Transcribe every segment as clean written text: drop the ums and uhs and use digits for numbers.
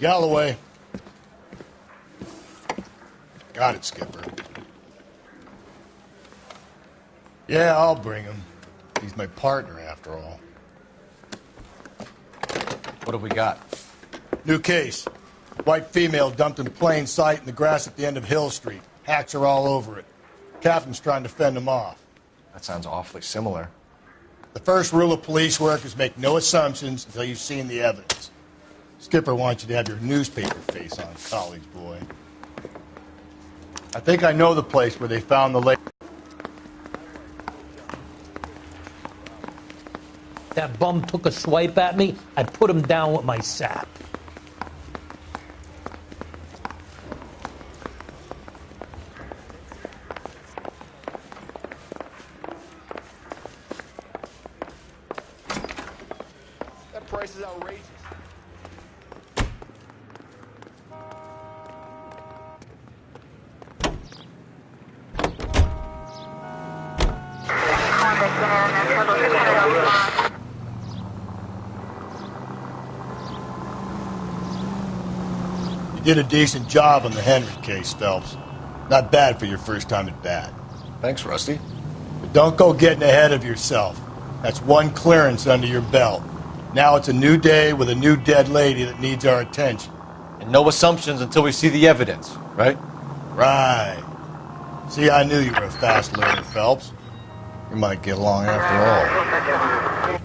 Galloway. Got it, Skipper. Yeah, I'll bring him. He's my partner, after all. What have we got? New case. White female dumped in plain sight in the grass at the end of Hill Street. Hacks are all over it. Captain's trying to fend them off. That sounds awfully similar. The first rule of police work is make no assumptions until you've seen the evidence. Skipper wants you to have your newspaper face on, college boy. I think I know the place where they found the lady. That bum took a swipe at me, I put him down with my sap. That price is outrageous. You did a decent job on the Henry case, Phelps. Not bad for your first time at bat. Thanks, Rusty. But don't go getting ahead of yourself. That's one clearance under your belt. Now it's a new day with a new dead lady that needs our attention. And no assumptions until we see the evidence, right? Right. See, I knew you were a fast learner, Phelps. You might get along after all.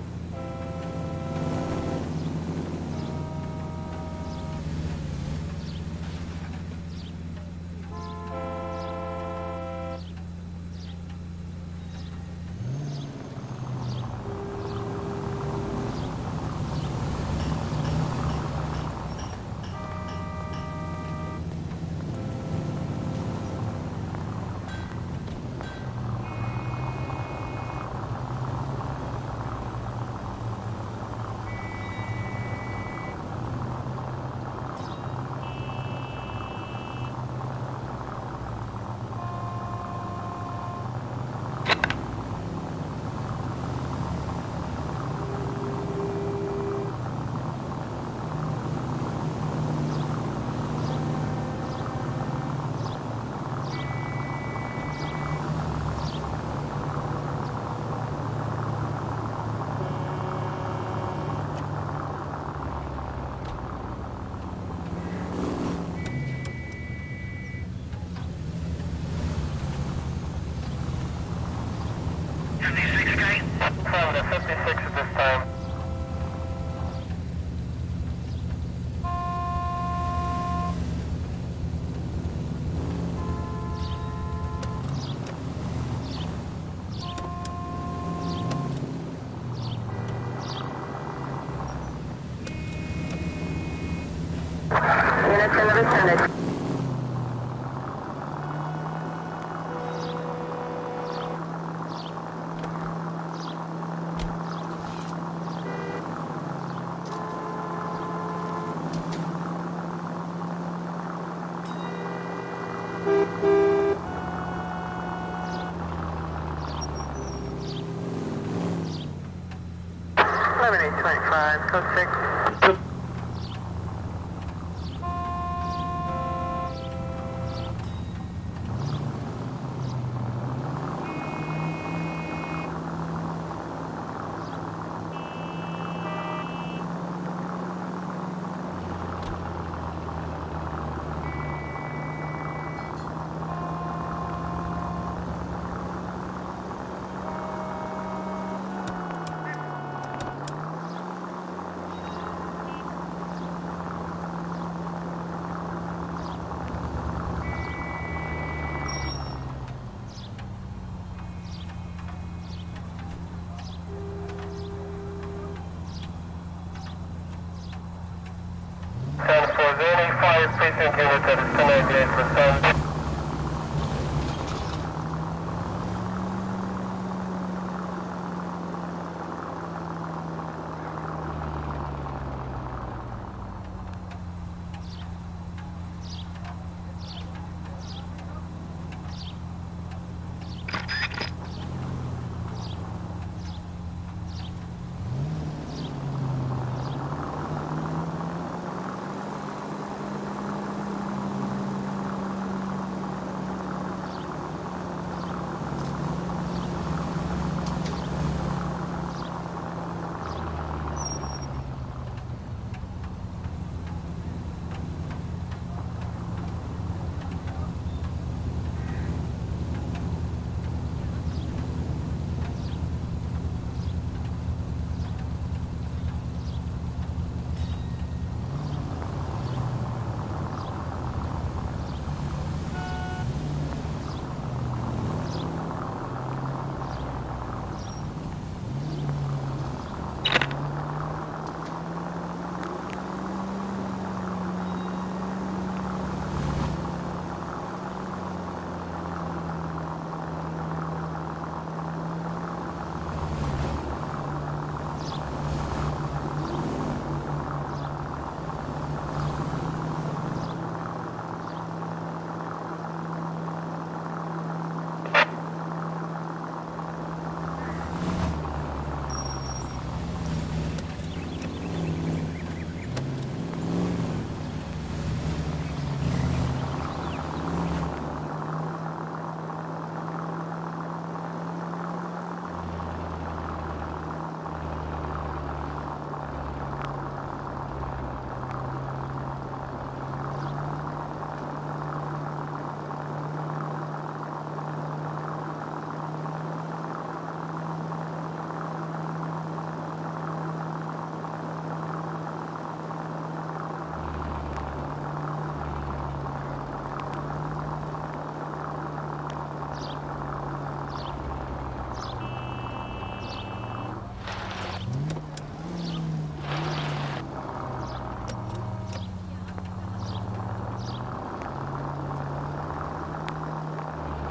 any fire precinct unit that is 1098 for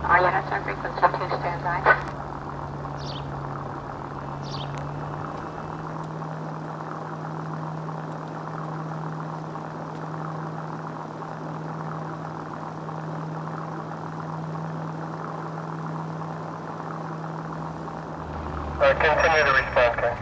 All units on frequency 2, stand by. Continue to respond, Ken.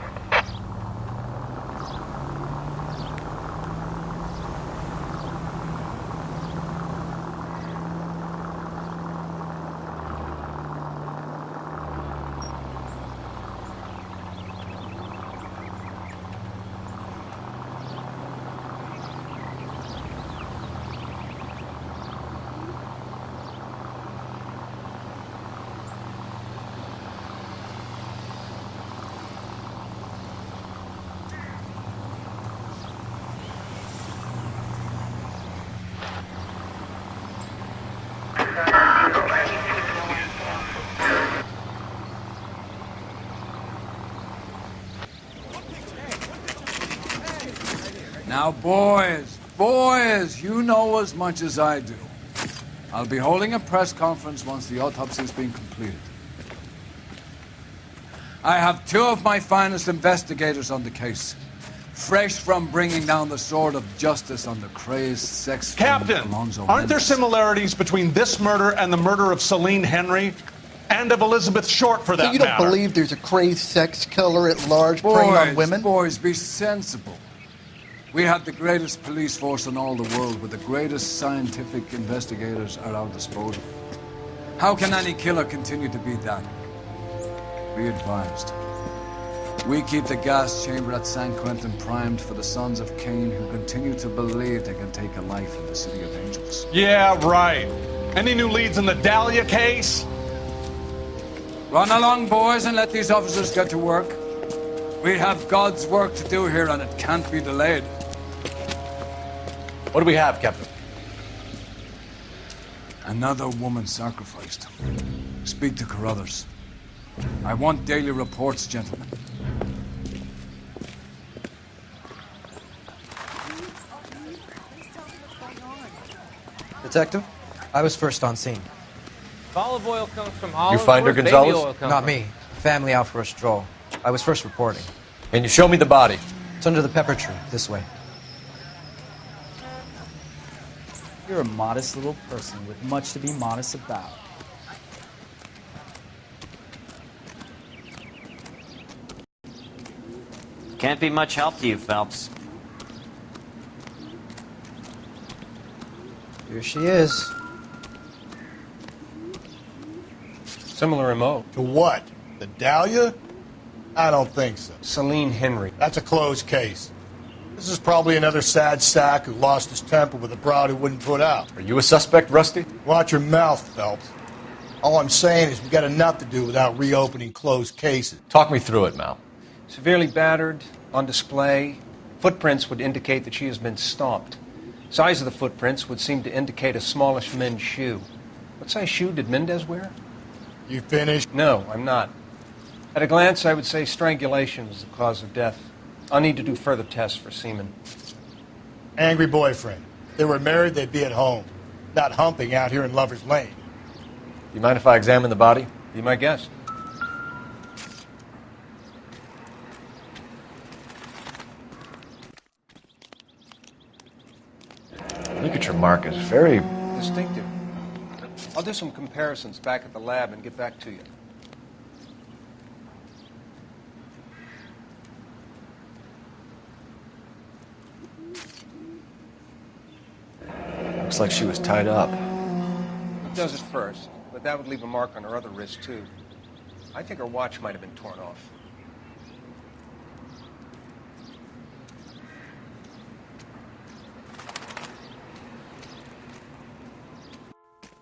Now, boys, you know as much as I do. I'll be holding a press conference once the autopsy's been completed. I have two of my finest investigators on the case, fresh from bringing down the sword of justice on the crazed sex Captain, Alonzo aren't there Mendes. similarities between this murder and the murder of Celine Henry? And of Elizabeth Short, for that So you don't matter? believe there's a crazed sex killer at large preying on women? Boys, be sensible. We have the greatest police force in all the world with the greatest scientific investigators at our disposal. How can any killer continue to be that? Be advised. We keep the gas chamber at San Quentin primed for the sons of Cain who continue to believe they can take a life in the City of Angels. Yeah, right. Any new leads in the Dahlia case? Run along, boys, and let these officers get to work. We have God's work to do here, and it can't be delayed. What do we have, Captain? Another woman sacrificed. Speak to Carruthers. I want daily reports, gentlemen. Detective, I was first on scene. Olive oil comes from olive. You find her, Where's baby Gonzalez? oil come Not from? me. Family out for a stroll. I was first reporting. Can you show me the body? It's under the pepper tree, this way. You're a modest little person with much to be modest about. Can't be much help to you, Phelps. Here she is. Similar MO. To what? The Dahlia? I don't think so. Celine Henry. That's a closed case. This is probably another sad sack who lost his temper with a broad who wouldn't put out. Are you a suspect, Rusty? Watch your mouth, Phelps. All I'm saying is we got enough to do without reopening closed cases. Talk me through it, Mal. Severely battered, on display. Footprints would indicate that she has been stomped. Size of the footprints would seem to indicate a smallish men's shoe. What size shoe did Mendez wear? You finished? No, I'm not. At a glance, I would say strangulation was the cause of death. I'll need to do further tests for semen. Angry boyfriend. If they were married, they'd be at home, not humping out here in Lover's Lane. You mind if I examine the body? Be my guest. Look at your markers. Very Distinctive. I'll do some comparisons back at the lab and get back to you. Looks like she was tied up. It does at first, but that would leave a mark on her other wrist, too. I think her watch might have been torn off.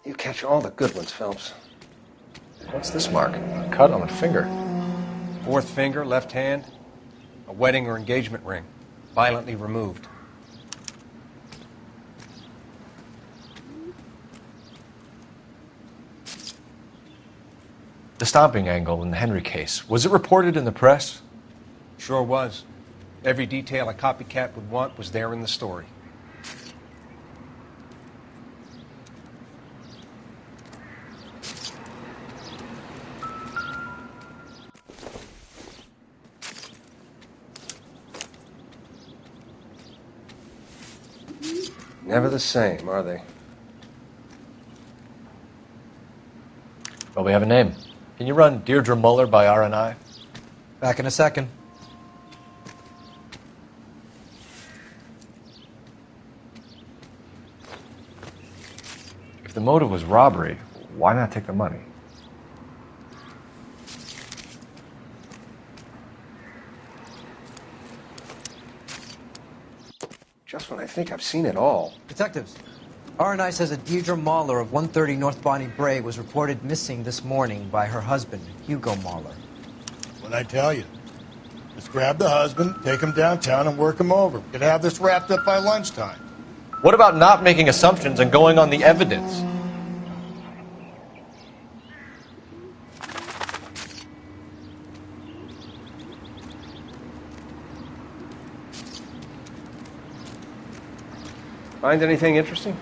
You catch all the good ones, Phelps. What's this mark? A cut on a finger. Fourth finger, left hand. A wedding or engagement ring. Violently removed. The stomping angle in the Henry case. Was it reported in the press? Sure was. Every detail a copycat would want was there in the story. Never the same, are they? Well, we have a name. Can you run Deirdre Muller by RNI? Back in a second. If the motive was robbery, why not take the money? Just when I think I've seen it all. Detectives, RNI says that Deirdre Mahler of 130 North Bonnie Bray was reported missing this morning by her husband, Hugo Mahler. What'd I tell you? Let's grab the husband, take him downtown, and work him over. We could have this wrapped up by lunchtime. What about not making assumptions and going on the evidence? Find anything interesting?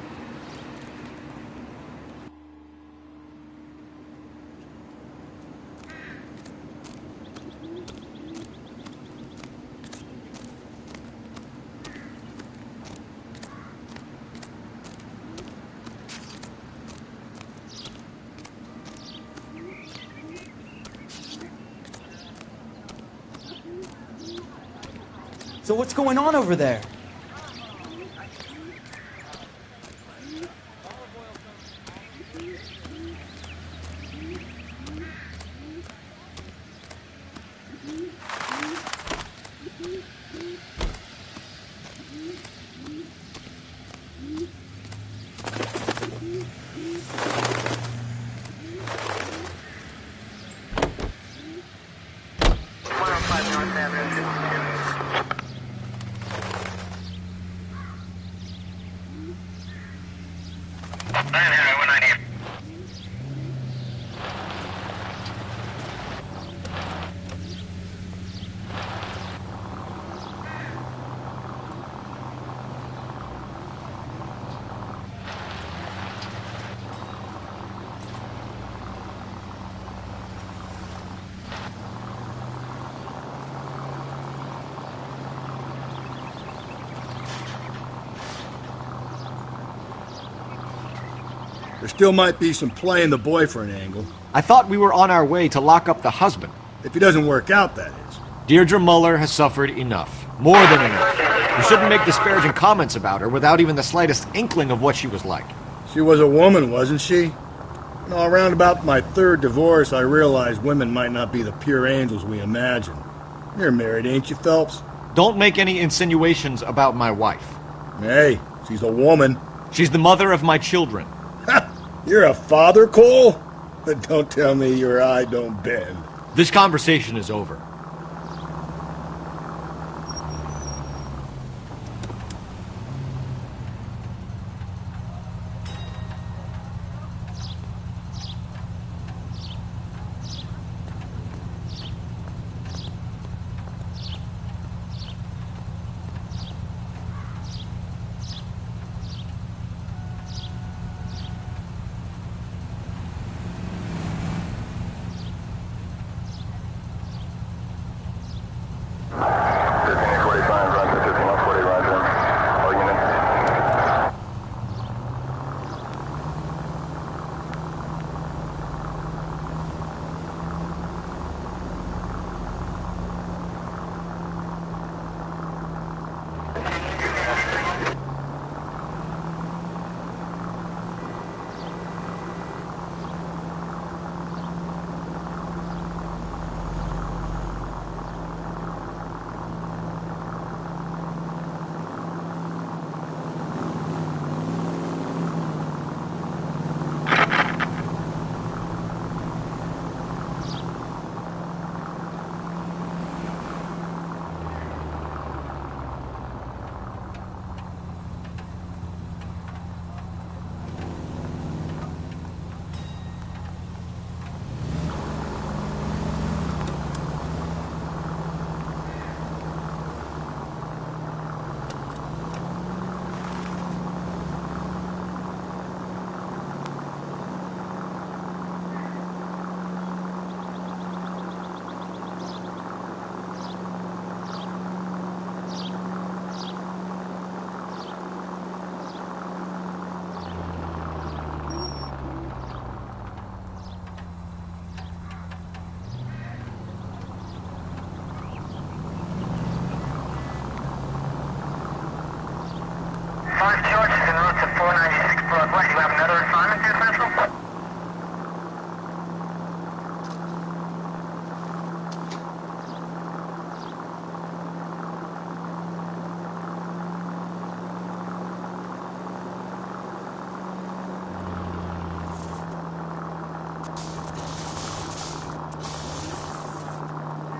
So what's going on over there? There still might be some play in the boyfriend angle. I thought we were on our way to lock up the husband. If he doesn't work out, that is. Deirdre Muller has suffered enough. More than enough. You shouldn't make disparaging comments about her without even the slightest inkling of what she was like. She was a woman, wasn't she? No, around about my third divorce, I realized women might not be the pure angels we imagine. You're married, ain't you, Phelps? Don't make any insinuations about my wife. Hey, she's a woman. She's the mother of my children. You're a father, Cole? Don't tell me your eye don't bend. This conversation is over.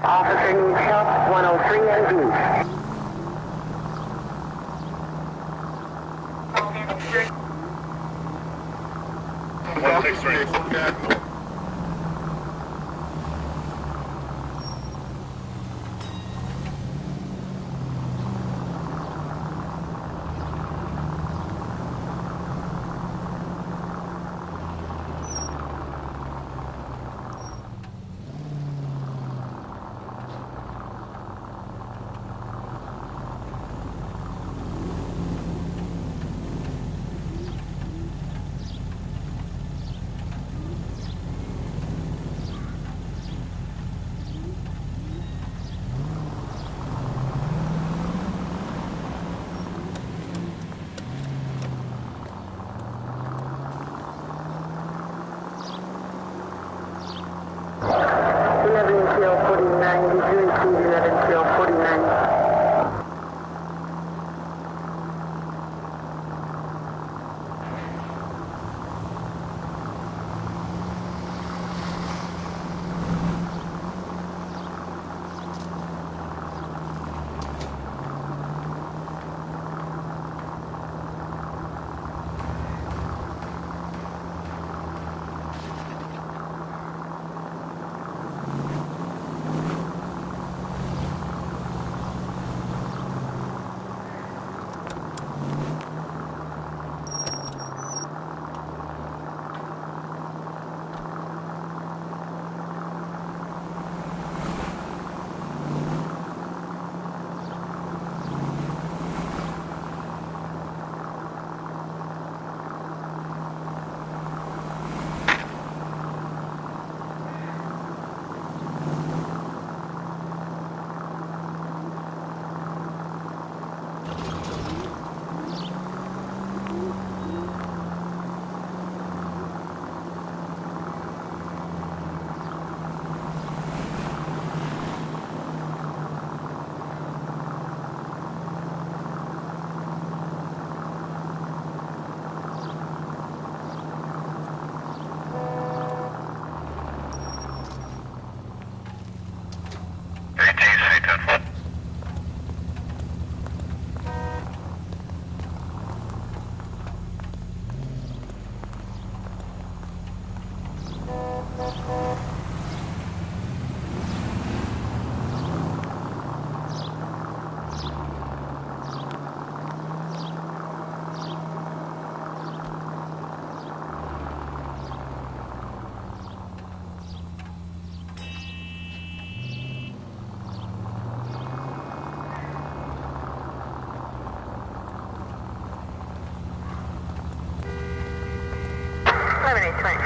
Officer needs help, 103 and Goose.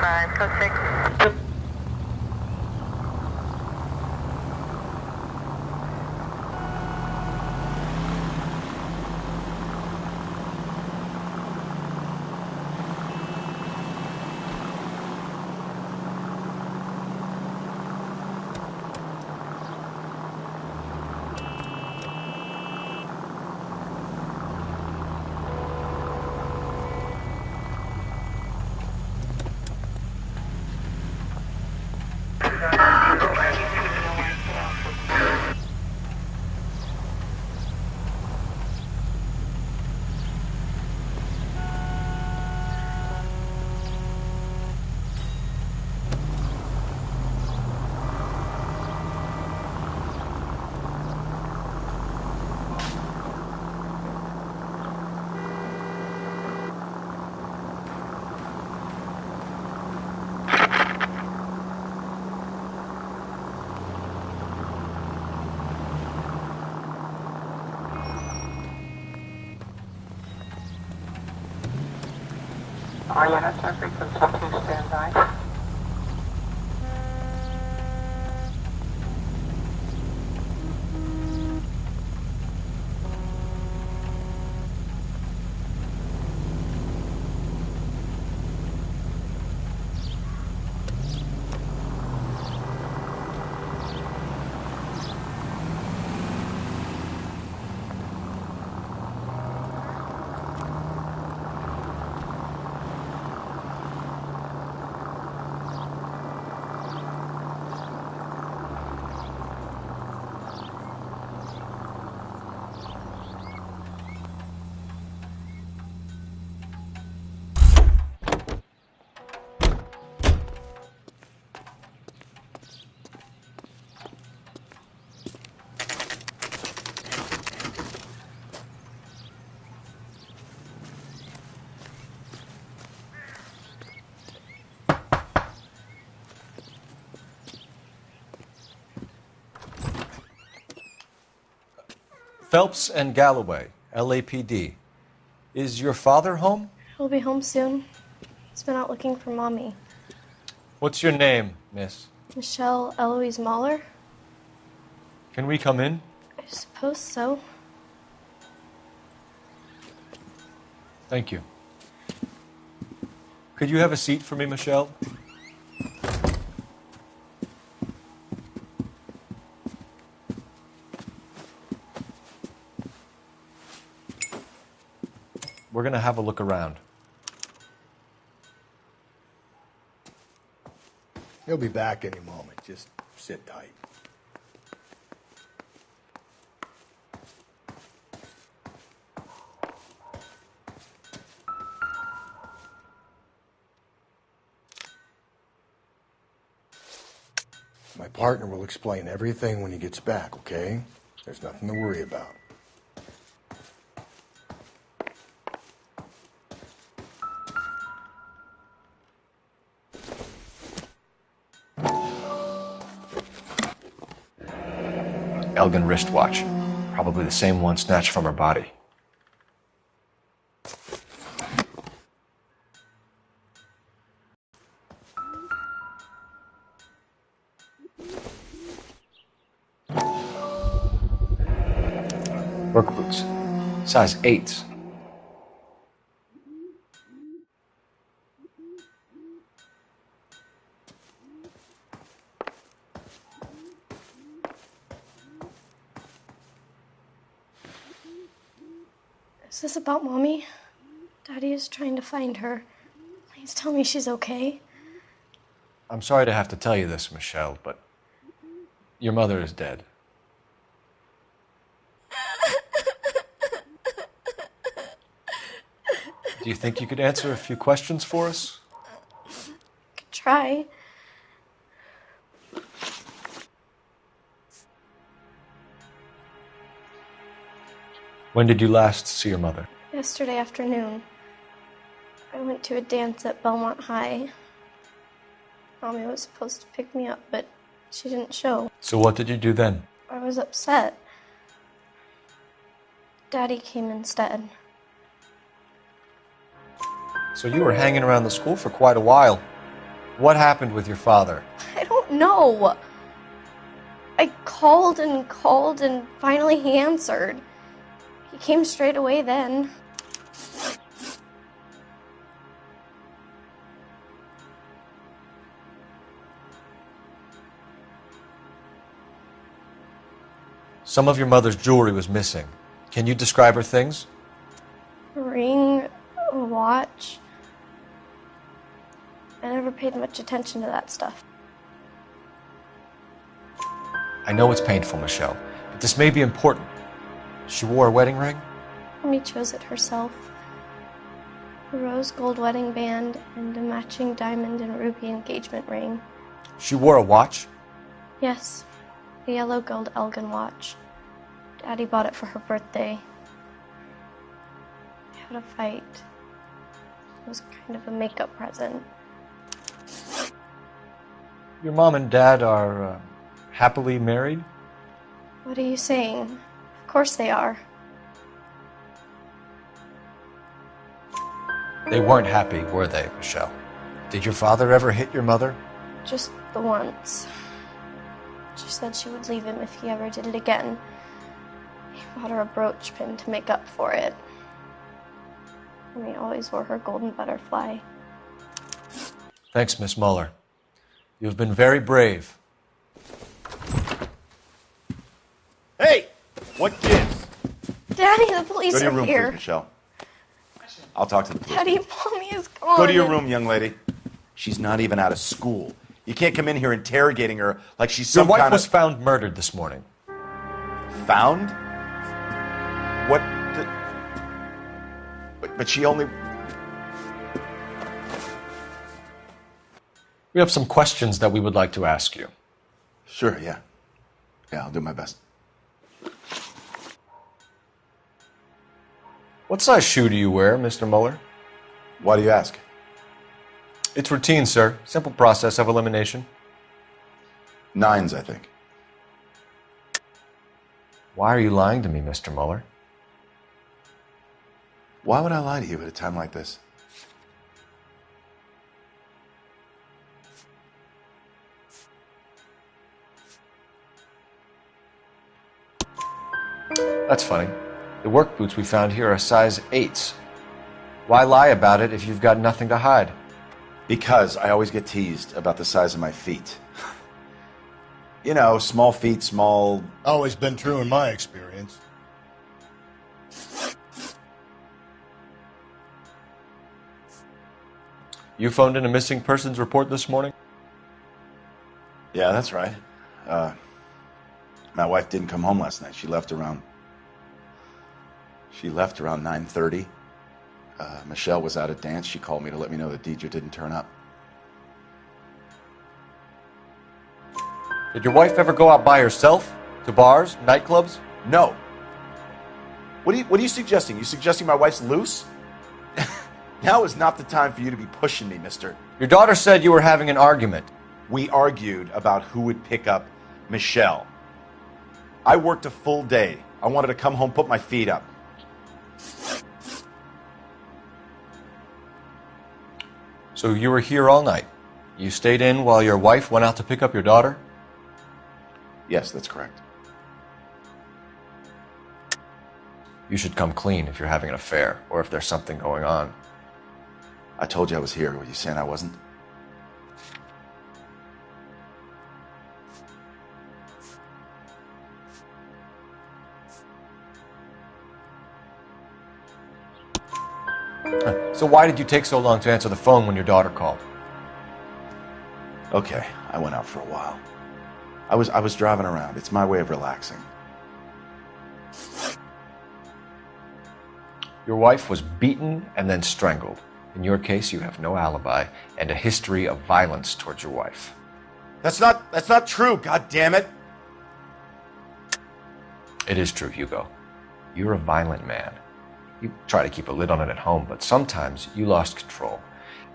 5, code 6. All units are frequency 2, stand by. Phelps and Galloway, LAPD. Is your father home? He'll be home soon. He's been out looking for Mommy. What's your name, miss? Michelle Eloise Mahler? Can we come in? I suppose so. Thank you. Could you have a seat for me, Michelle? We're going to have a look around. He'll be back any moment. Just sit tight. My partner will explain everything when he gets back, okay? There's nothing to worry about. Elgin wristwatch. Probably the same one snatched from her body. Work boots. Size 8s. Is this about Mommy? Daddy is trying to find her. Please tell me she's okay. I'm sorry to have to tell you this, Michelle, but your mother is dead. Do you think you could answer a few questions for us? Could try. When did you last see your mother? Yesterday afternoon. I went to a dance at Belmont High. Mommy was supposed to pick me up, but she didn't show. So what did you do then? I was upset. Daddy came instead. So you were hanging around the school for quite a while. What happened with your father? I don't know. I called and finally he answered. He came straight away then. Some of your mother's jewelry was missing. Can you describe her things? A ring, a watch. I never paid much attention to that stuff. I know it's painful, Michelle, but this may be important. She wore a wedding ring? Mommy chose it herself. A rose gold wedding band and a matching diamond and ruby engagement ring. She wore a watch? Yes, a yellow gold Elgin watch. Daddy bought it for her birthday. We had a fight. It was kind of a makeup present. Your mom and dad are happily married? What are you saying? Of course they are. They weren't happy, were they, Michelle? Did your father ever hit your mother? Just the once. She said she would leave him if he ever did it again. He bought her a brooch pin to make up for it. And he always wore her golden butterfly. Thanks, Miss Muller. You've been very brave. Hey! What gives? Daddy, the police Go to your are room, here. please, Michelle. I'll talk to the police. Daddy, Mommy is gone. Go to your room, young lady. She's not even out of school. You can't come in here interrogating her like she's some Your wife kind was of... found murdered this morning. Found? What the... But she only... We have some questions that we would like to ask you. Sure, yeah. Yeah, I'll do my best. What size shoe do you wear, Mr. Muller? Why do you ask? It's routine, sir. Simple process of elimination. 9s, I think. Why are you lying to me, Mr. Muller? Why would I lie to you at a time like this? That's funny. The work boots we found here are size 8s. Why lie about it if you've got nothing to hide? Because I always get teased about the size of my feet. You know, small feet, small... Always been true in my experience. You phoned in a missing persons report this morning? Yeah, that's right. My wife didn't come home last night. She left around 9:30. Michelle was out at dance. She called me to let me know that Deidre didn't turn up. Did your wife ever go out by herself? To bars, nightclubs? No. What are you suggesting? You suggesting my wife's loose? Now is not the time for you to be pushing me, mister. Your daughter said you were having an argument. We argued about who would pick up Michelle. I worked a full day. I wanted to come home, put my feet up. So you were here all night. You stayed in while your wife went out to pick up your daughter? Yes, that's correct. You should come clean if you're having an affair or if there's something going on. I told you I was here. Were you saying I wasn't? So why did you take so long to answer the phone when your daughter called? Okay, I went out for a while. I was driving around. It's my way of relaxing. Your wife was beaten and then strangled. In your case, you have no alibi and a history of violence towards your wife. That's not true, God damn it. It is true, Hugo. You're a violent man. You try to keep a lid on it at home, but sometimes you lost control.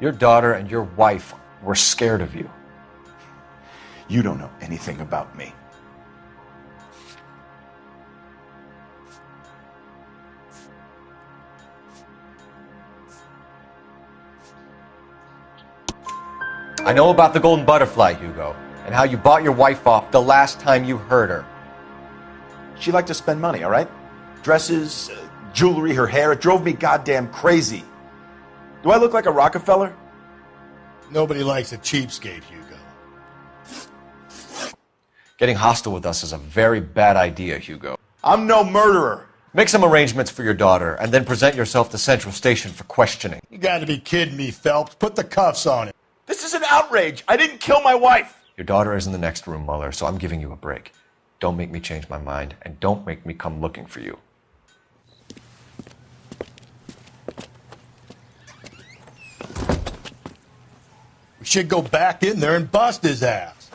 Your daughter and your wife were scared of you. You don't know anything about me. I know about the golden butterfly, Hugo, and how you bought your wife off the last time you heard her. She liked to spend money, all right? Dresses, jewelry, her hair. It drove me goddamn crazy. Do I look like a Rockefeller? Nobody likes a cheapskate, Hugo. Getting hostile with us is a very bad idea, Hugo. I'm no murderer. Make some arrangements for your daughter, and then present yourself to Central Station for questioning. You gotta be kidding me, Phelps. Put the cuffs on him. This is an outrage. I didn't kill my wife. Your daughter is in the next room, Mueller, so I'm giving you a break. Don't make me change my mind, and don't make me come looking for you. We should go back in there and bust his ass.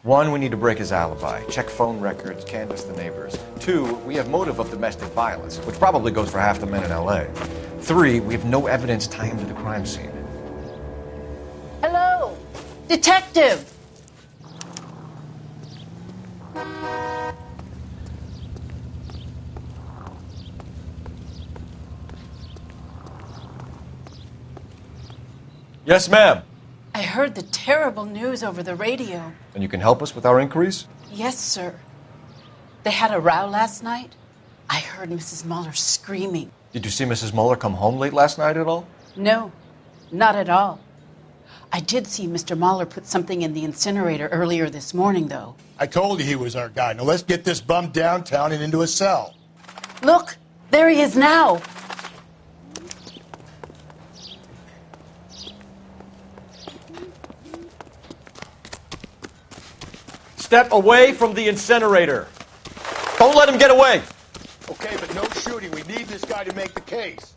1, we need to break his alibi. Check phone records, canvass the neighbors. 2, we have motive of domestic violence, which probably goes for half the men in L.A. 3, we have no evidence tying him to the crime scene. Hello, detective. Yes, ma'am. I heard the terrible news over the radio. And you can help us with our inquiries? Yes, sir. They had a row last night. I heard Mrs. Mueller screaming. Did you see Mrs. Mueller come home late last night at all? No, not at all. I did see Mr. Mueller put something in the incinerator earlier this morning, though. I told you he was our guy. Now let's get this bum downtown and into a cell. Look, there he is now. Step away from the incinerator. Don't let him get away. Okay, but no shooting. We need this guy to make the case.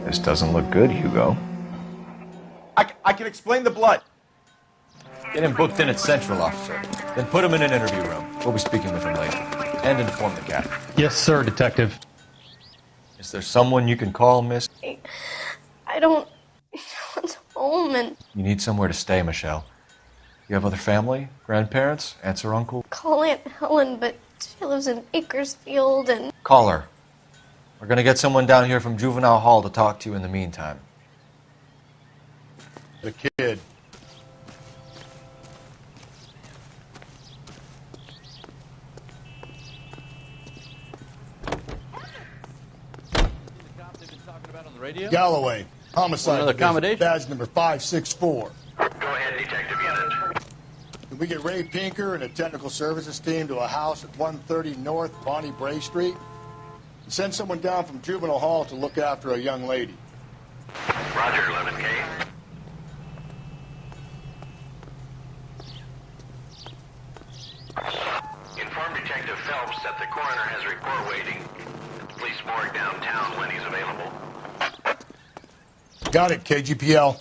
This doesn't look good, Hugo. I can explain the blood. Get him booked in at Central, officer. Then put him in an interview room. We'll be speaking with him later. And inform the captain. Yes, sir, detective. Is there someone you can call, miss? I don't want home and You need somewhere to stay, Michelle. You have other family? Grandparents? Aunts or uncle? call Aunt Helen, but she lives in Bakersfield and Call her. We're going to get someone down here from Juvenile Hall to talk to you in the meantime. The kid. Galloway, homicide. Another division, accommodation? Badge number 564. Go ahead, Detective Unit. Can we get Ray Pinker and a technical services team to a house at 130 North Bonnie Bray Street? And send someone down from Juvenile Hall to look after a young lady. Roger, 11K. Inform Detective Phelps that the coroner has a report waiting at the police morgue downtown when he's available. Got it, KGPL.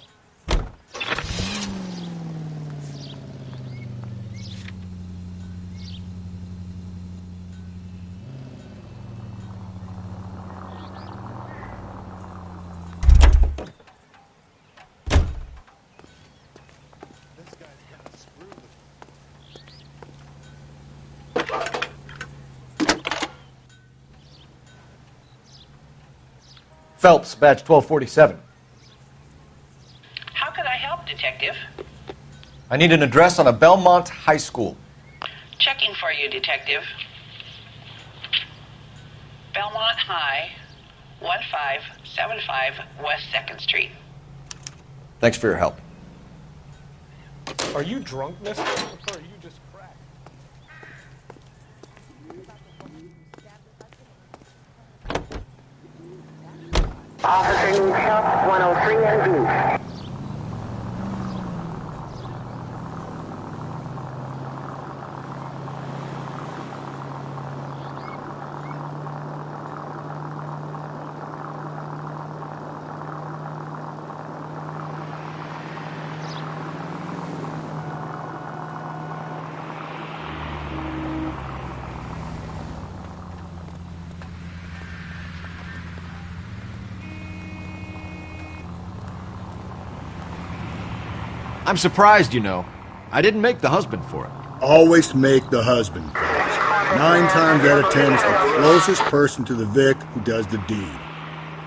Phelps, badge 1247. How can I help, Detective? I need an address on a Belmont High School. Checking for you, Detective. Belmont High, 1575 West 2nd Street. Thanks for your help. Are you drunk, mister? Or are you just cracked? Officer needs help, 103 NV. I'm surprised, you know. I didn't make the husband for it. Always make the husband, cuz. 9 times out of 10, it's the closest person to the Vic who does the deed.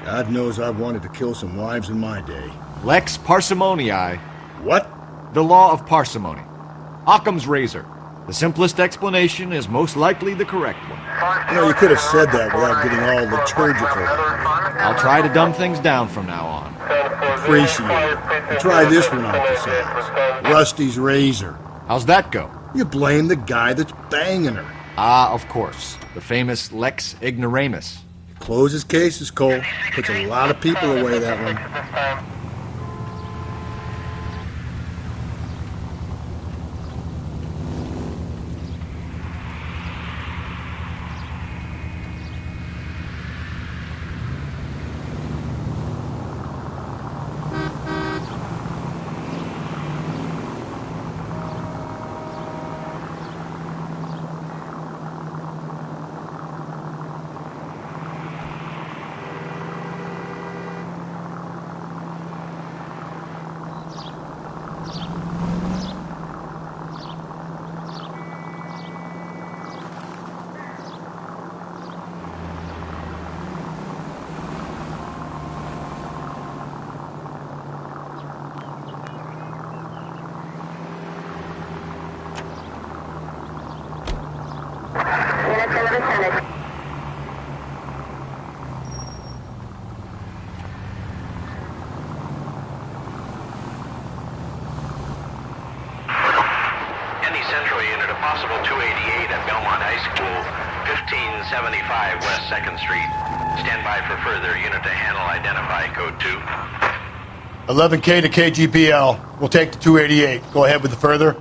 God knows I've wanted to kill some wives in my day. Lex parsimoniae. What? The law of parsimony. Occam's razor. The simplest explanation is most likely the correct one. You know, you could have said that without getting all liturgical. I'll try to dumb things down from now on. Appreciate it. And try this one on besides. Rusty's razor. How's that go? You blame the guy that's banging her. Ah, of course. The famous Lex ignoramus. Closes cases, Cole. Puts a lot of people away, that one. Central unit, a possible 288 at Belmont High School, 1575 West 2nd Street. Stand by for further unit to handle. Identify code 2. 11K to KGPL. We'll take the 288. Go ahead with the further.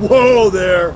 Whoa there!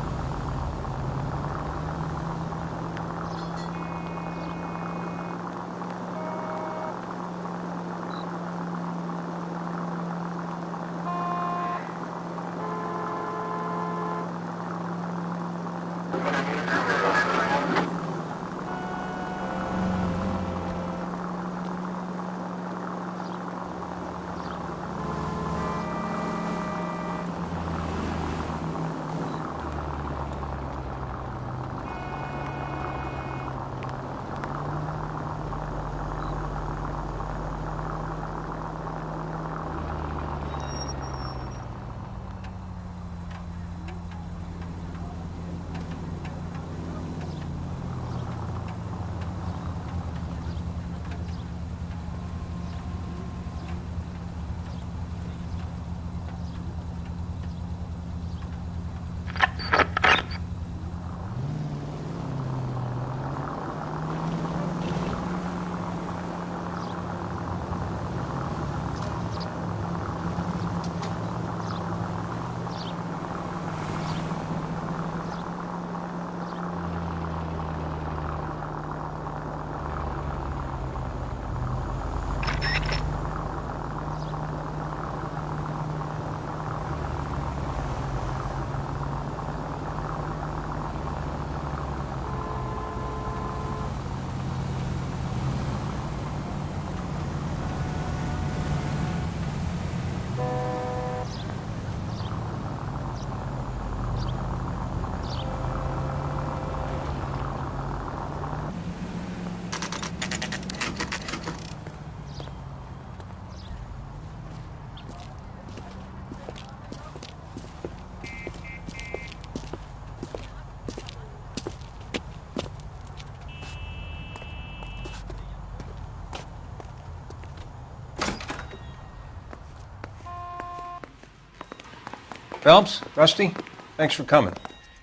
Phelps, Rusty, thanks for coming.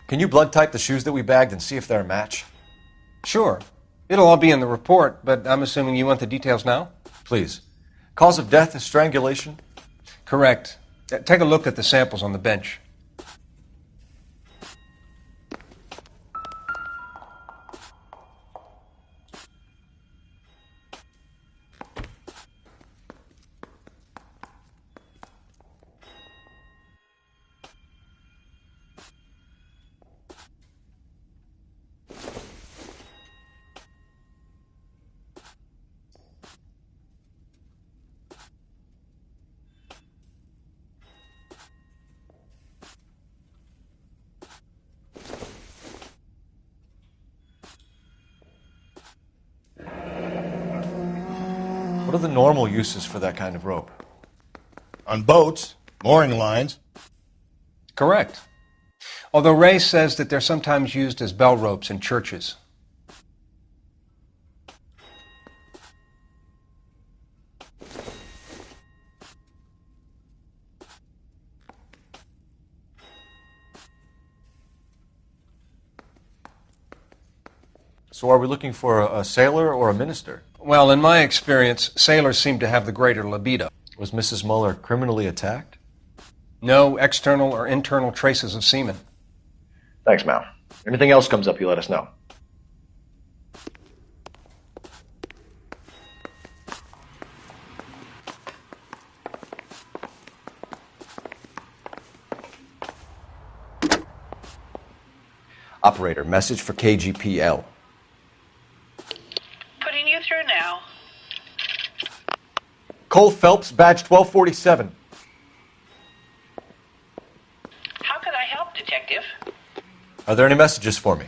Can you blood type the shoes that we bagged and see if they're a match? Sure. It'll all be in the report, but I'm assuming you want the details now? Please. Cause of death is strangulation? Correct. Take a look at the samples on the bench. What are the normal uses for that kind of rope? On boats, mooring lines. Correct. Although Ray says that they're sometimes used as bell ropes in churches. So are we looking for a sailor or a minister? Well, in my experience, sailors seem to have the greater libido. Was Mrs. Muller criminally attacked? No external or internal traces of semen. Thanks, Mal. Anything else comes up, you let us know. Operator, message for KGPL. Putting you through now. Cole Phelps, badge 1247. How could I help, Detective? Are there any messages for me?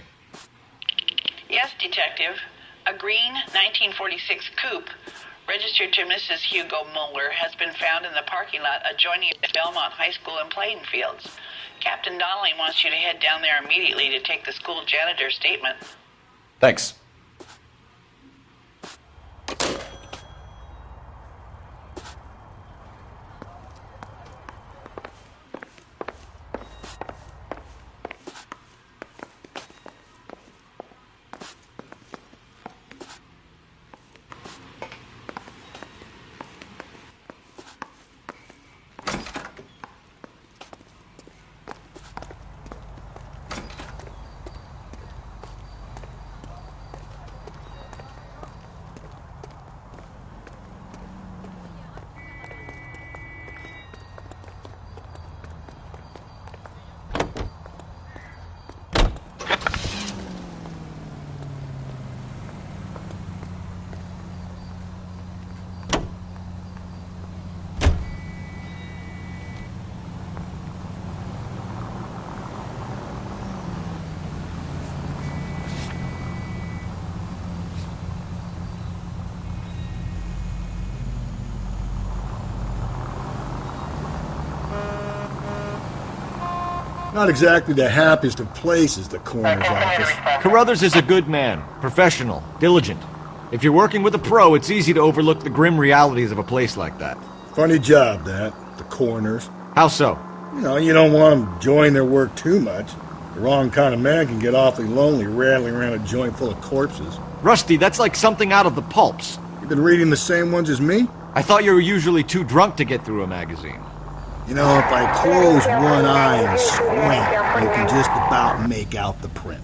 Yes, Detective. A green 1946 coupe, registered to Mrs. Hugo Muller, has been found in the parking lot adjoining the Belmont High School and playing fields. Captain Donnelly wants you to head down there immediately to take the school janitor's statement. Thanks. Not exactly the happiest of places, the coroner's office. Carruthers is a good man, professional, diligent. If you're working with a pro, it's easy to overlook the grim realities of a place like that. Funny job, that, the coroner's. How so? You know, you don't want them enjoying their work too much. The wrong kind of man can get awfully lonely rattling around a joint full of corpses. Rusty, that's like something out of the pulps. You've been reading the same ones as me? I thought you were usually too drunk to get through a magazine. You know, if I close one eye and squint, you can just about make out the print.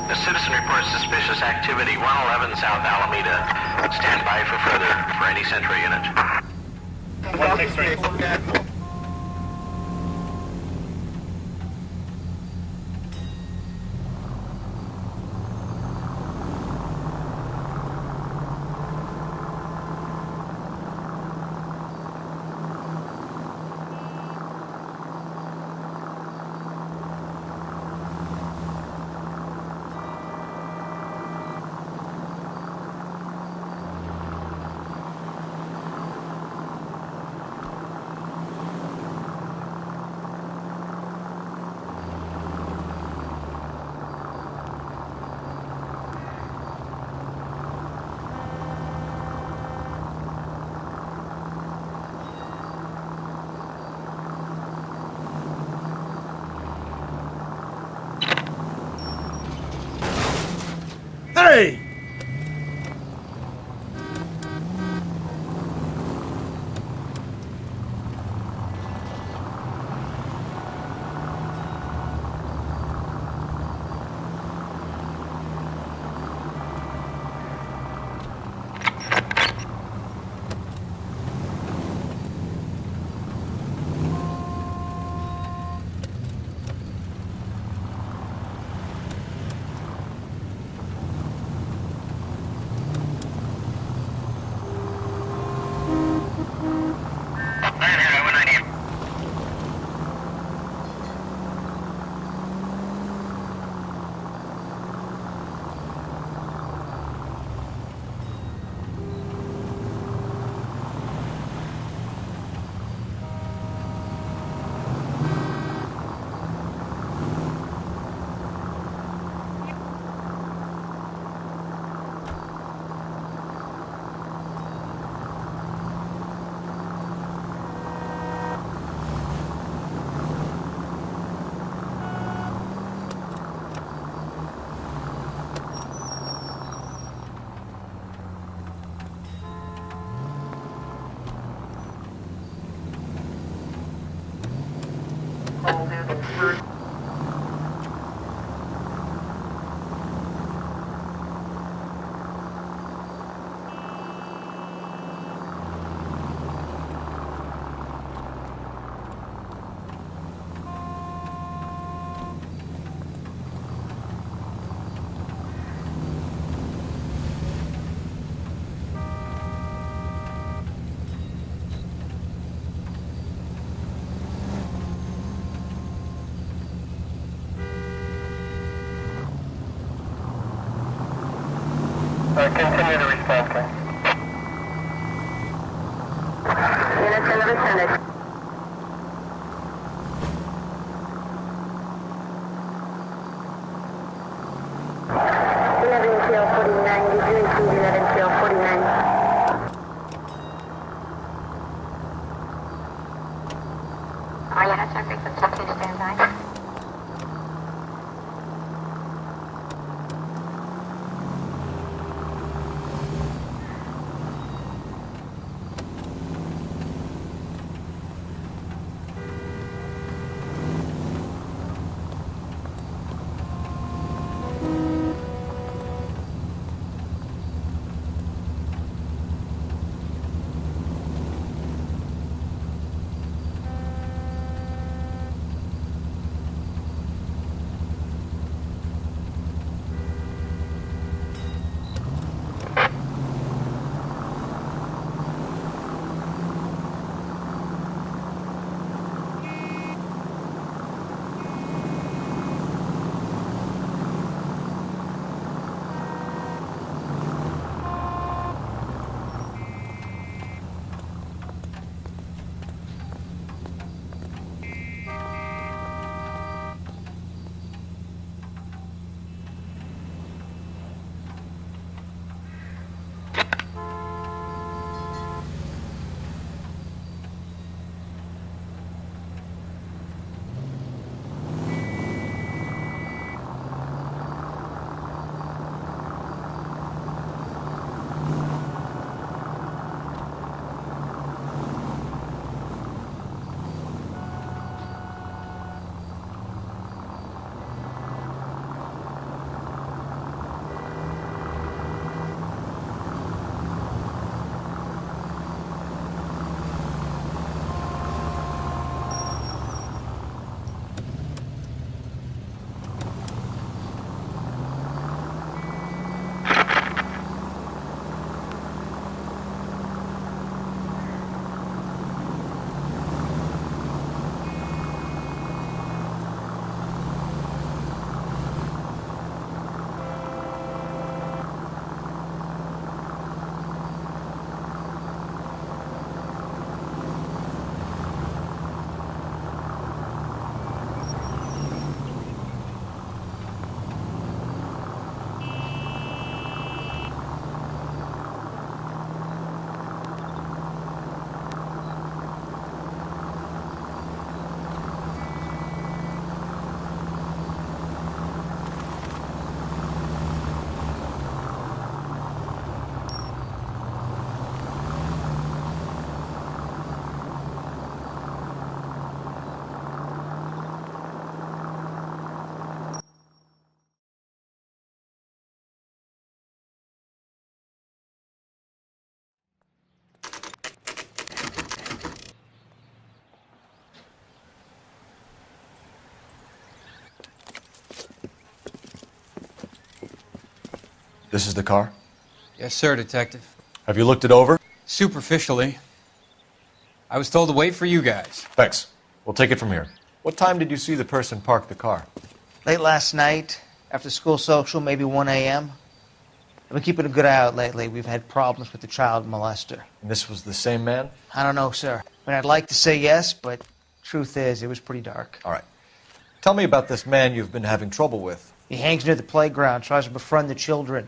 A citizen reports suspicious activity 111 South Alameda. Stand by for further for any Central unit. 163. Hey! Continue to respond, okay? Units in the vicinity. All units are frequency 2, stand by. This is the car? Yes, sir, Detective. Have you looked it over? Superficially. I was told to wait for you guys. Thanks. We'll take it from here. What time did you see the person park the car? Late last night, after school social, maybe 1 a.m. I've been keeping a good eye out lately. We've had problems with the child molester. And this was the same man? I don't know, sir. I mean, I'd like to say yes, but truth is, it was pretty dark. All right. Tell me about this man you've been having trouble with. He hangs near the playground, tries to befriend the children.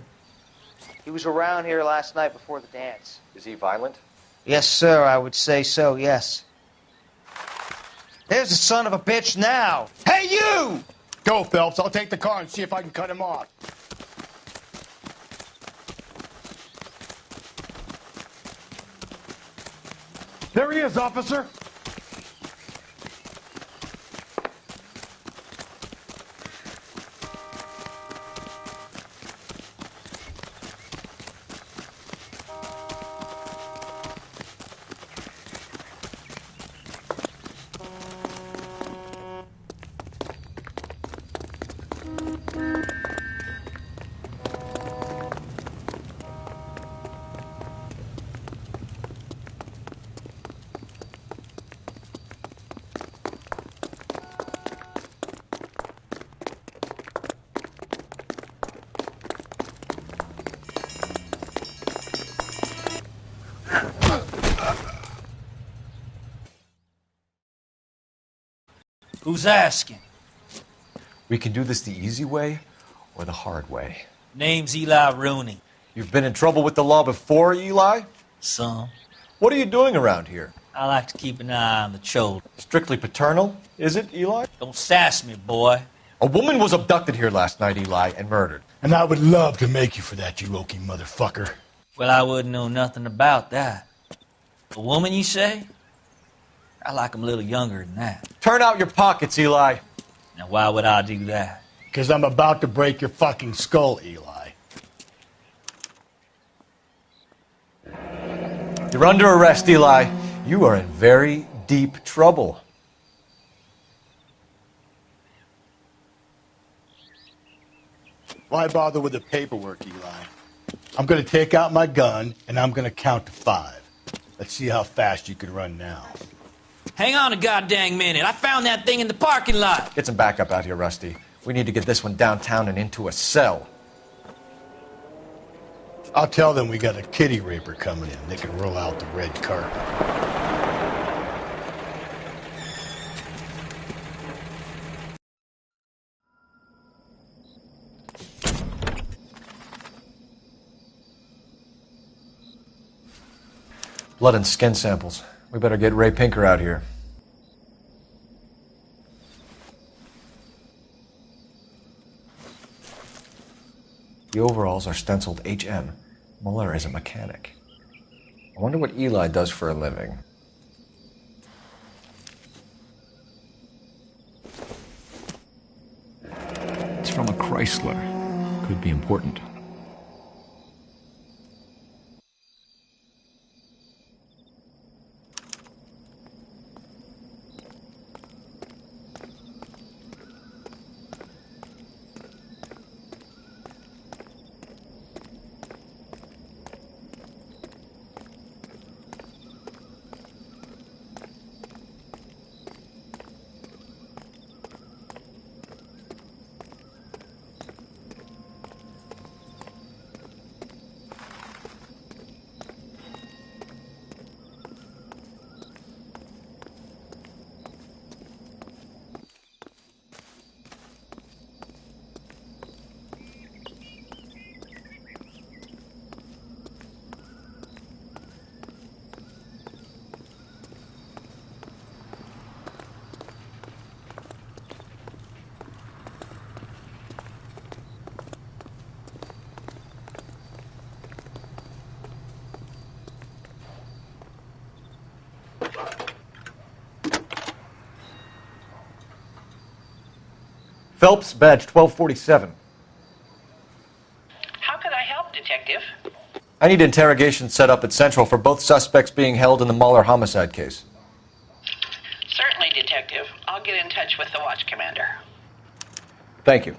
He was around here last night before the dance. Is he violent? Yes, sir, I would say so, yes. There's the son of a bitch now. Hey, you! Go, Phelps. I'll take the car and see if I can cut him off. There he is, officer. Who's asking? We can do this the easy way or the hard way. Name's Eli Rooney. You've been in trouble with the law before, Eli? Some. What are you doing around here? I like to keep an eye on the children. Strictly paternal, is it, Eli? Don't sass me, boy. A woman was abducted here last night, Eli, and murdered. And I would love to make you for that, you Okie motherfucker. Well, I wouldn't know nothing about that. A woman, you say? I like 'em a little younger than that. Turn out your pockets, Eli. Now, why would I do that? Because I'm about to break your fucking skull, Eli. You're under arrest, Eli. You are in very deep trouble. Why bother with the paperwork, Eli? I'm going to take out my gun, and I'm going to count to 5. Let's see how fast you can run now. Hang on a goddamn minute. I found that thing in the parking lot. Get some backup out here, Rusty. We need to get this one downtown and into a cell. I'll tell them we got a kitty raper coming in. They can roll out the red carpet. Blood and skin samples. We better get Ray Pinker out here. The overalls are stenciled HM. Muller is a mechanic. I wonder what Eli does for a living. It's from a Chrysler. Could be important. Phelps, badge 1247. How could I help, Detective? I need interrogation set up at Central for both suspects being held in the Mahler homicide case. Certainly, Detective. I'll get in touch with the watch commander. Thank you.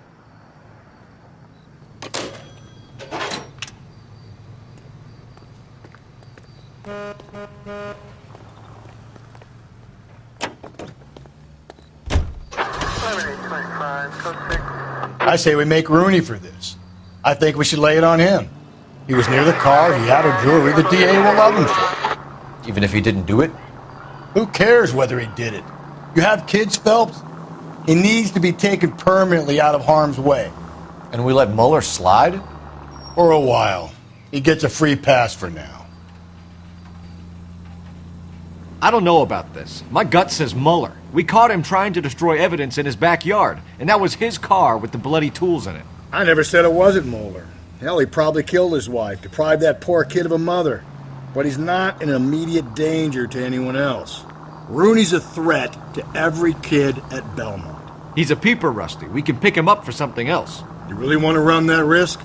I say we make Rooney for this. I think we should lay it on him. He was near the car, he had her jewelry, the DA will love him for it. Even if he didn't do it? Who cares whether he did it? You have kids, Phelps? He needs to be taken permanently out of harm's way. And we let Mueller slide? For a while. He gets a free pass for now. I don't know about this. My gut says Mueller. We caught him trying to destroy evidence in his backyard, and that was his car with the bloody tools in it. I never said it wasn't Mueller. Hell, he probably killed his wife, deprived that poor kid of a mother. But he's not an immediate danger to anyone else. Rooney's a threat to every kid at Belmont. He's a peeper, Rusty. We can pick him up for something else. You really want to run that risk?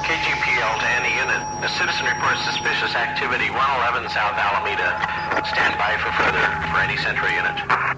KGPL to any unit. A citizen reports suspicious activity 111 South Alameda. Stand by for further for any Central unit.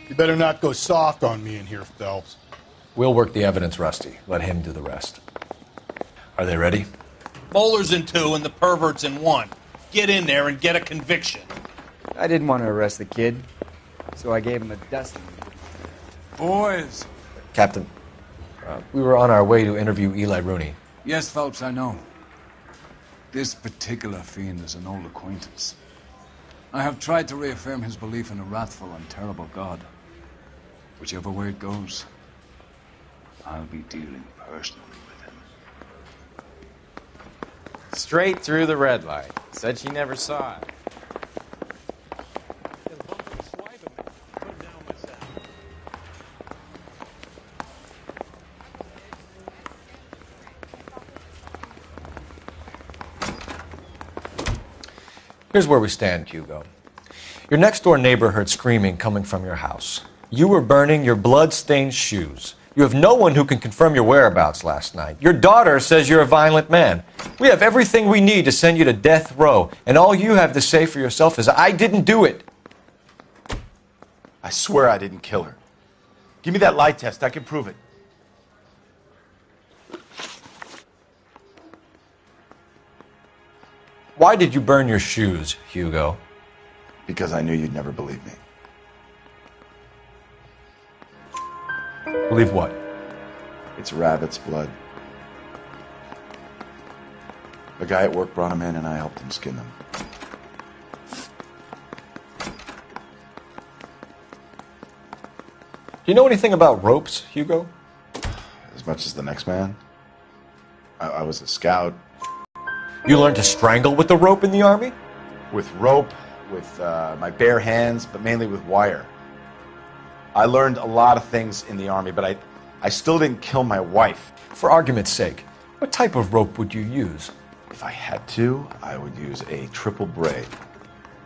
You better not go soft on me in here, Phelps. We'll work the evidence, Rusty. Let him do the rest. Are they ready? Bowler's in 2 and the pervert's in 1. Get in there and get a conviction. I didn't want to arrest the kid, so I gave him a dusting. Boys. Captain, we were on our way to interview Eli Rooney. Yes, Phelps, I know. This particular fiend is an old acquaintance. I have tried to reaffirm his belief in a wrathful and terrible God. Whichever way it goes, I'll be dealing personally with him. Straight through the red light. Said she never saw it. Here's where we stand, Hugo. Your next-door neighbor heard screaming coming from your house. You were burning your blood-stained shoes. You have no one who can confirm your whereabouts last night. Your daughter says you're a violent man. We have everything we need to send you to death row, and all you have to say for yourself is, I didn't do it. I swear I didn't kill her. Give me that lie test. I can prove it. Why did you burn your shoes, Hugo? Because I knew you'd never believe me. Believe what? It's rabbit's blood. A guy at work brought him in and I helped him skin them. Do you know anything about ropes, Hugo? As much as the next man. I was a scout. You learned to strangle with the rope in the Army? With rope, with my bare hands, but mainly with wire. I learned a lot of things in the Army, but I still didn't kill my wife. For argument's sake, what type of rope would you use? If I had to, I would use a triple braid.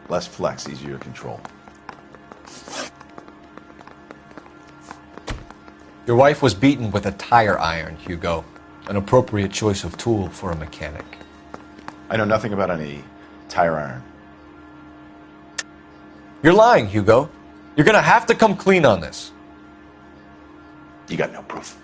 Less flex, easier to control. Your wife was beaten with a tire iron, Hugo. An appropriate choice of tool for a mechanic. I know nothing about any tire iron. You're lying, Hugo. You're gonna have to come clean on this. You got no proof.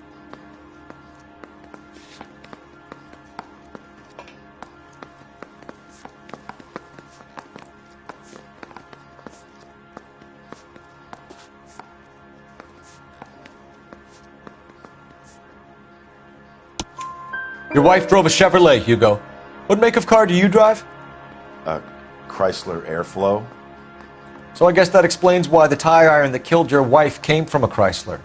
Your wife drove a Chevrolet, Hugo. What make of car do you drive? A Chrysler Airflow. So I guess that explains why the tire iron that killed your wife came from a Chrysler.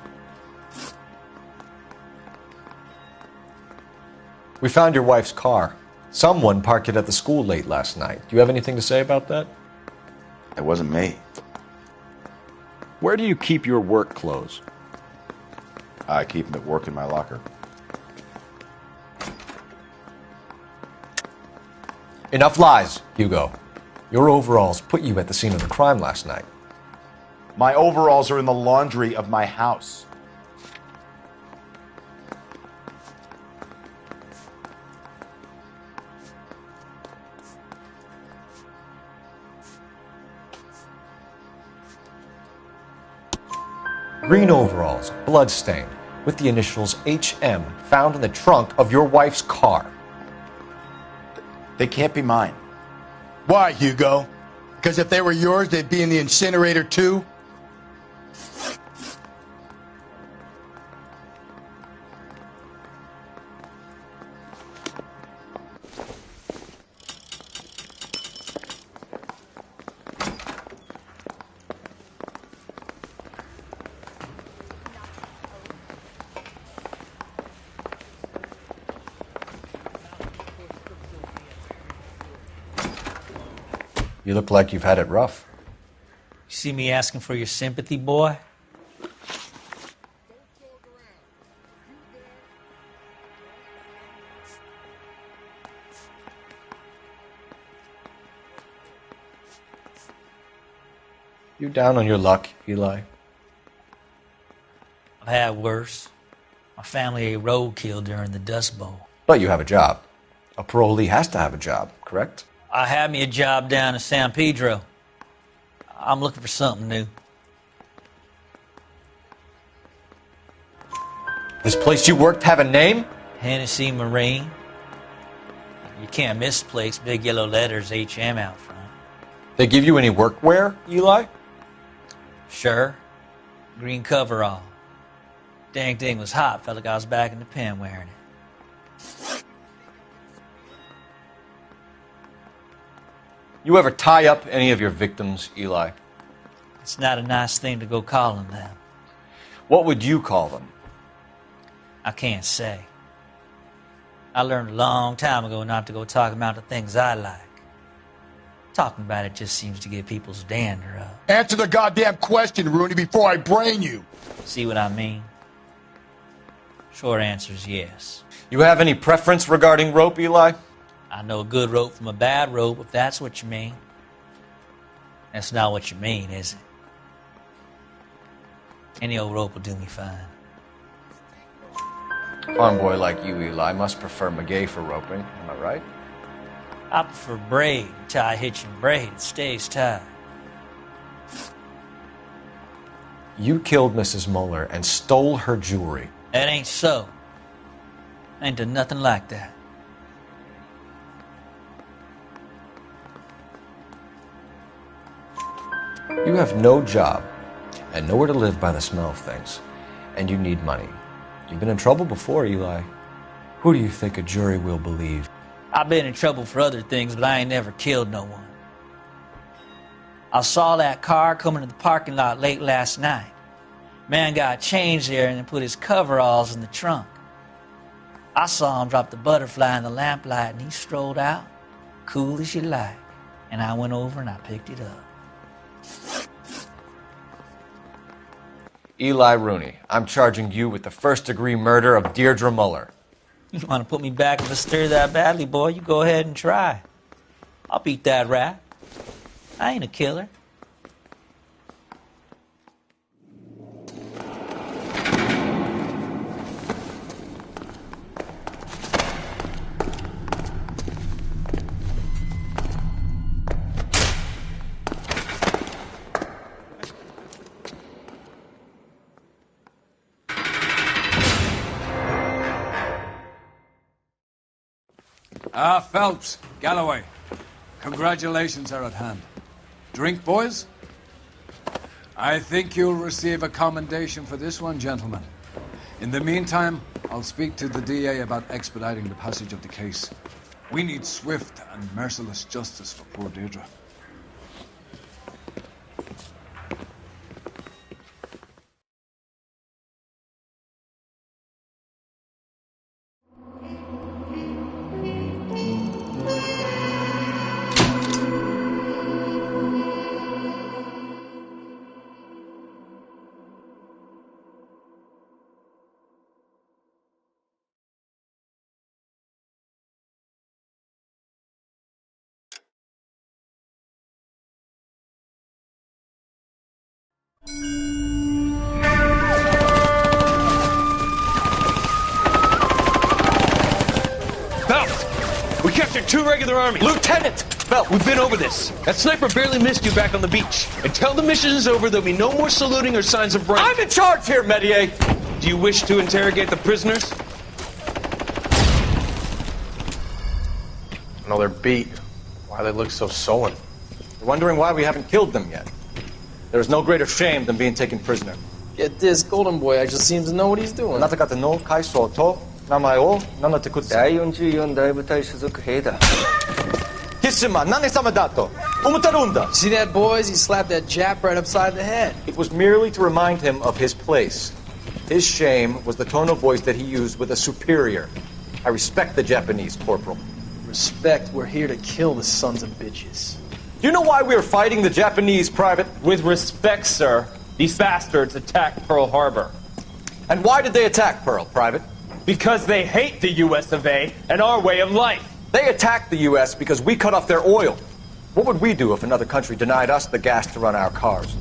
We found your wife's car. Someone parked it at the school late last night. Do you have anything to say about that? It wasn't me. Where do you keep your work clothes? I keep them at work in my locker. Enough lies, Hugo. Your overalls put you at the scene of the crime last night. My overalls are in the laundry of my house. Green overalls, bloodstained, with the initials HM found in the trunk of your wife's car. They can't be mine. Why, Hugo? Because if they were yours, they'd be in the incinerator too? You look like you've had it rough. You see me asking for your sympathy, boy? You down on your luck, Eli? I've had worse. My family ate roadkill during the Dust Bowl. But you have a job. A parolee has to have a job, correct? I had me a job down in San Pedro. I'm looking for something new. This place you worked have a name? Hennessy Marine. You can't miss the place. Big yellow letters, HM out front. They give you any workwear, Eli? Sure. Green coverall. Dang thing was hot. Felt like I was back in the pen wearing it. You ever tie up any of your victims, Eli? It's not a nice thing to go calling them. What would you call them? I can't say. I learned a long time ago not to go talking about the things I like. Talking about it just seems to get people's dander up. Answer the goddamn question, Rooney, before I brain you. See what I mean? Short answer is yes. You have any preference regarding rope, Eli? I know a good rope from a bad rope, if that's what you mean. That's not what you mean, is it? Any old rope will do me fine. Farm boy like you, Eli, must prefer Magay for roping. Am I right? I prefer braid. Tie, hitch, and braid. It stays tied. You killed Mrs. Muller and stole her jewelry. That ain't so. I ain't done nothing like that. You have no job and nowhere to live by the smell of things, and you need money. You've been in trouble before, Eli. Who do you think a jury will believe? I've been in trouble for other things, but I ain't never killed no one. I saw that car coming to the parking lot late last night. Man got changed there and then put his coveralls in the trunk. I saw him drop the butterfly in the lamplight and he strolled out, cool as you like. And I went over and I picked it up. Eli Rooney, I'm charging you with the first-degree murder of Deirdre Muller. You want to put me back in the stir that badly, boy? You go ahead and try. I'll beat that rap. I ain't a killer. Phelps, Galloway, congratulations are at hand. Drink, boys? I think you'll receive a commendation for this one, gentlemen. In the meantime, I'll speak to the DA about expediting the passage of the case. We need swift and merciless justice for poor Deirdre. We captured 2 regular armies. Lieutenant! Belt, we've been over this. That sniper barely missed you back on the beach. Until the mission is over, there'll be no more saluting or signs of rank. I'm in charge here, Medier! Do you wish to interrogate the prisoners? No, they're beat. Why they look so sullen? You're wondering why we haven't killed them yet. There is no greater shame than being taken prisoner. Get this, Golden Boy actually seems to know what he's doing. あなた方の階層と名前を名乗ってください。第44大部隊所属兵だ。貴様、何様だと思ってるんだ。See that, boys? He slapped that Jap right upside the head. It was merely to remind him of his place. His shame was the tone of voice that he used with a superior. I respect the Japanese, Corporal. Respect, we're here to kill the sons of bitches. Do you know why we are fighting the Japanese, Private? With respect, sir, these bastards attacked Pearl Harbor. And why did they attack Pearl, Private? Because they hate the U.S. of A. and our way of life. They attacked the U.S. because we cut off their oil. What would we do if another country denied us the gas to run our cars?